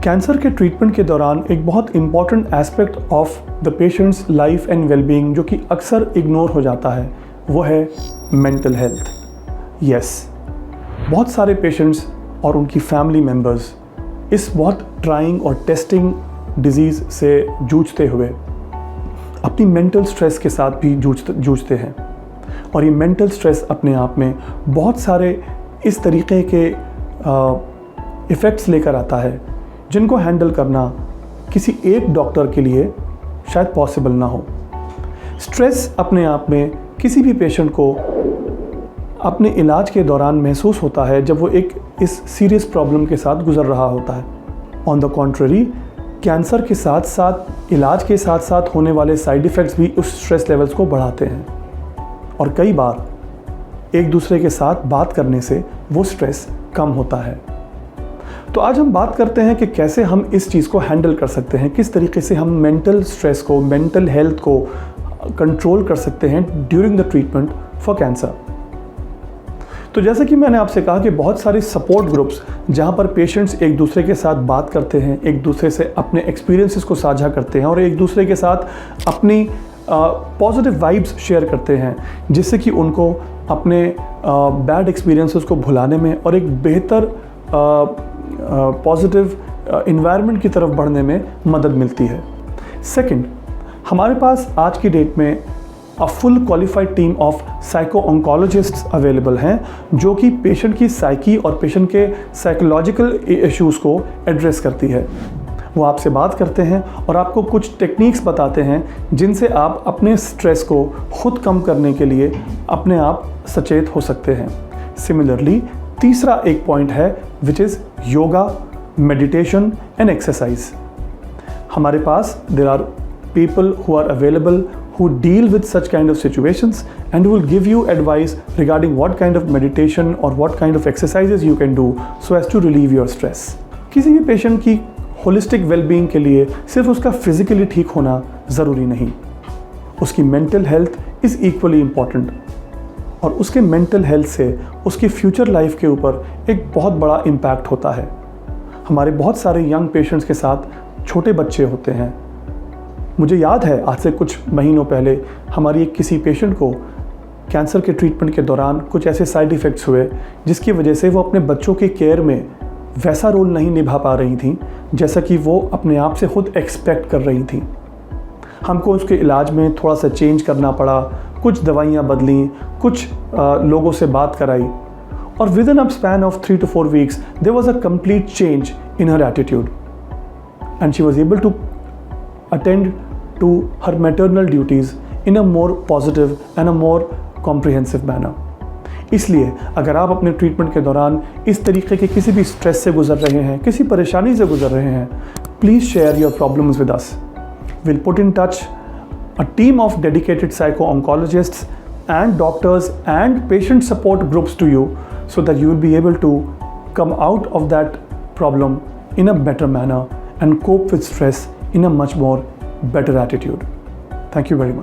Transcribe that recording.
Cancer के treatment के दौरान एक बहुत important aspect of the patients life and wellbeing जो कि अक्सर इग्नोर हो जाता है वो है मेंटल हेल्थ। यस, बहुत सारे पेशेंट्स और उनकी फैमिली मेम्बर्स इस बहुत ट्राइंग और टेस्टिंग डिजीज़ से जूझते हुए अपनी मेंटल स्ट्रेस के साथ भी जूझते हैं। और ये मेंटल स्ट्रेस अपने आप में बहुत सारे इस तरीके के इफ़ेक्ट्स लेकर आता है जिनको हैंडल करना किसी एक डॉक्टर के लिए शायद पॉसिबल ना हो। स्ट्रेस अपने आप में किसी भी पेशेंट को अपने इलाज के दौरान महसूस होता है जब वो एक इस सीरियस प्रॉब्लम के साथ गुजर रहा होता है। ऑन द कॉन्ट्ररी, कैंसर के साथ साथ इलाज के साथ साथ होने वाले साइड इफ़ेक्ट्स भी उस स्ट्रेस लेवल्स को बढ़ाते हैं और कई बार एक दूसरे के साथ बात करने से वो स्ट्रेस कम होता है। तो आज हम बात करते हैं कि कैसे हम इस चीज़ को हैंडल कर सकते हैं, किस तरीके से हम मेंटल स्ट्रेस को, मेंटल हेल्थ को कंट्रोल कर सकते हैं during the treatment for cancer. तो जैसे कि मैंने आपसे कहा कि बहुत सारी सपोर्ट ग्रुप्स जहां पर पेशेंट्स एक दूसरे के साथ बात करते हैं, एक दूसरे से अपने एक्सपीरियंसेस को साझा करते हैं और एक दूसरे के साथ अपनी पॉजिटिव वाइब्स शेयर करते हैं, जिससे कि उनको अपने बैड एक्सपीरियंसेस को भुलाने में और एक बेहतर पॉजिटिव इन्वायरमेंट की तरफ बढ़ने में मदद मिलती है। सेकंड, हमारे पास आज की डेट में full qualified team of psycho oncologists available हैं जो कि पेशेंट की साइकी और पेशेंट के साइकोलॉजिकल इश्यूज़ को एड्रेस करती है। वो आपसे बात करते हैं और आपको कुछ टेक्निक्स बताते हैं जिनसे आप अपने स्ट्रेस को खुद कम करने के लिए अपने आप सचेत हो सकते हैं। सिमिलरली, तीसरा एक पॉइंट है which is yoga, meditation and exercise. हमारे पास there are people who are available who deal with such kind of situations and will give you advice regarding what kind of meditation or what kind of exercises you can do so as to relieve your stress. किसी भी patient की holistic wellbeing के लिए सिर्फ उसका physically ठीक होना ज़रूरी नहीं, उसकी mental health is equally important और उसके मेंटल हेल्थ से उसकी फ्यूचर लाइफ के ऊपर एक बहुत बड़ा इम्पैक्ट होता है। हमारे बहुत सारे यंग पेशेंट्स के साथ छोटे बच्चे होते हैं। मुझे याद है आज से कुछ महीनों पहले हमारी एक किसी पेशेंट को कैंसर के ट्रीटमेंट के दौरान कुछ ऐसे साइड इफ़ेक्ट्स हुए जिसकी वजह से वो अपने बच्चों के केयर में वैसा रोल नहीं निभा पा रही थी जैसा कि वो अपने आप से खुद एक्सपेक्ट कर रही थी। हमको उसके इलाज में थोड़ा सा चेंज करना पड़ा, कुछ दवाइयाँ बदली, कुछ लोगों से बात कराई और with in a span of 3 to 4 weeks there was a complete change in her attitude and she was able to attend to her maternal duties in a more positive and a more comprehensive manner. इसलिए अगर आप अपने treatment के दौरान इस तरीके के किसी भी स्ट्रेस से गुजर रहे हैं, किसी परेशानी से गुजर रहे हैं, please share your problems with us. Will put in touch a team of dedicated psycho oncologists and doctors and patient support groups to you so that you will be able to come out of that problem in a better manner and cope with stress in a much more better attitude. Thank you very much.